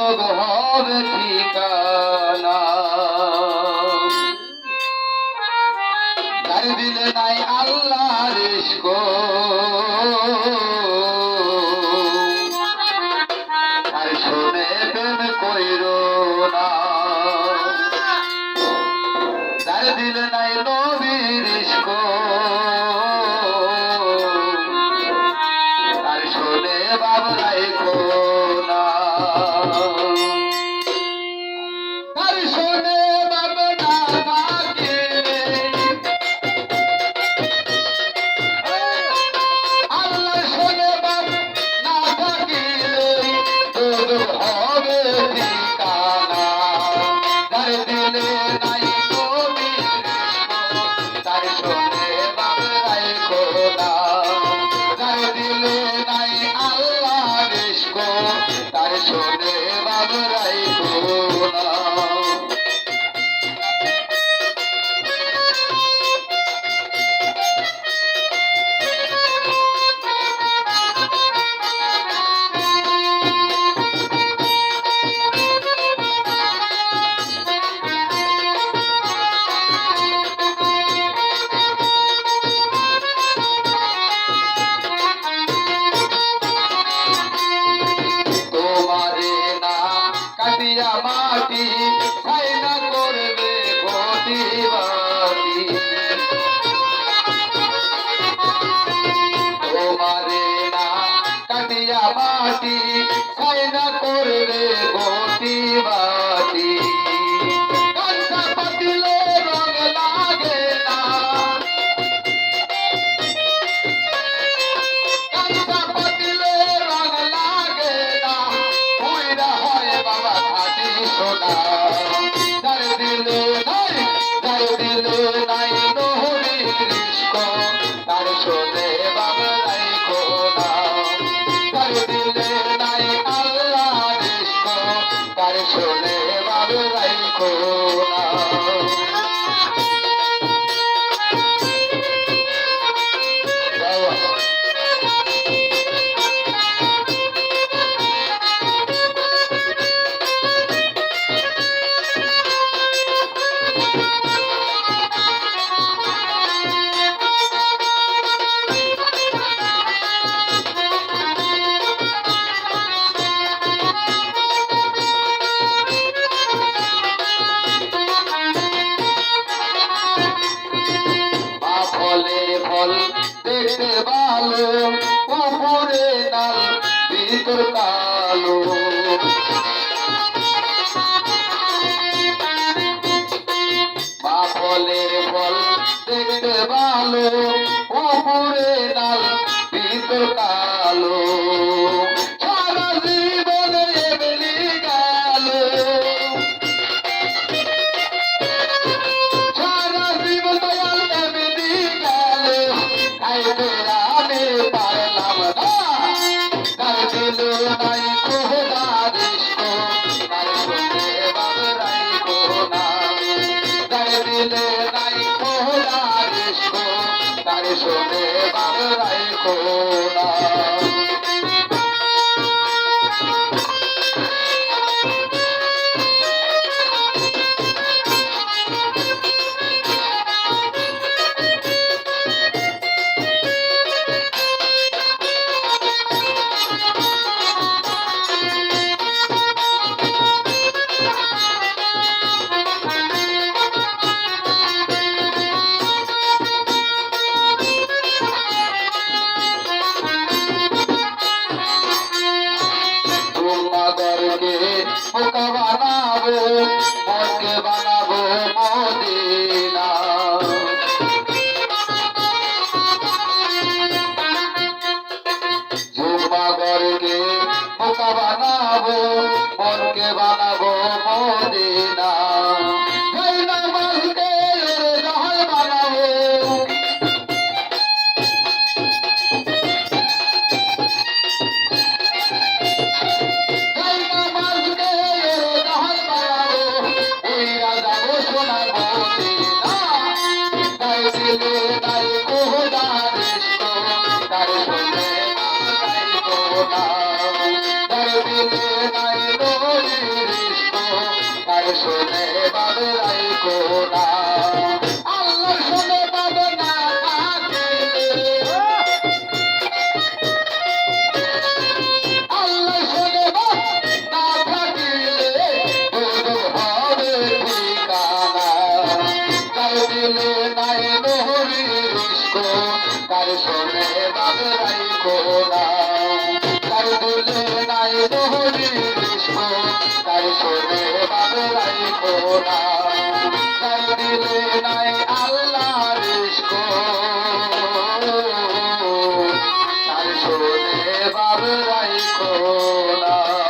দোজখ হবে ঠিকানা। যার দিলে নাই আল্লাহর ইশক আর শুনে প্রেম কইরো না। যার দিলে নাই নবীর ইশক আর শুনে বাবা রাইখো না। আর শুনে বাবা না থাকিলে আল্লাহ শুনে বাবা না থাকিলে দোজখ হবে ঠিকানা। যার দিলে নাই নবীর ইশক তার শুনে বাবা রাইখো না। যার দিলে নাই আল্লাহর ইশক তার শুনে বাবা রাইখো না। তোমারে না কাটিয়া মাটি ছাইনা করবে প্রতিবাদী। তোমারে না কাটিয়া মাটি ছাইনা করবে প্রতিবাদী। কাঁচা পাতিলে রং লাগে না, কাঁচা পাতিলে রং লাগে না, পুইরা হয় বাবা খাঁটি সোনা। যার দিলে নাই, যার দিলে নাই নবীর ইশক তার শুনে বাবা রাইখো না। যার দিলে নাই আল্লাহর ইশক তার শুনে বাবা রাইখো না। ফলের ফল দেখতে ভালো, উপরে লাল ভিতর কালো। মা ফলের ফল দেখতে ভালো, উপরে লাল ভিতর কালো। সারা জীবনে এমনি গেল, সারা জীবন দয়াল এমনি গেল, খাইতে আমি পারলাম না। যার দিলে নাই খোদার ইশক তার শুনে বাবা রাইখো না। যার দিলে নাই খোদার ইশক তার শুনে বাবা রাইখো না। তোমাদেরকে বোকা বানাবো, মনকে বানাবো মদিনা। তোমাদেরকে বোকা বানাবো, মনকে বানাবো মদিনা। এই নামাজকে জহর বানাবো, এই নামাজকে জহর বানাবো, ওইরা যাবো সোনার মদিনা। তাই দিলে নাই খোদার ইশক তার শুনে রাইখো না। যার দিলে নাই নবীর তার শোনে বাবরাই কোনা তার দিলে নাই নবীর ইশক তার শোনে বাবরাই কোনা তার দিলে নাই আল্লাহর ইশক তার শোনে বাবরাই কোনা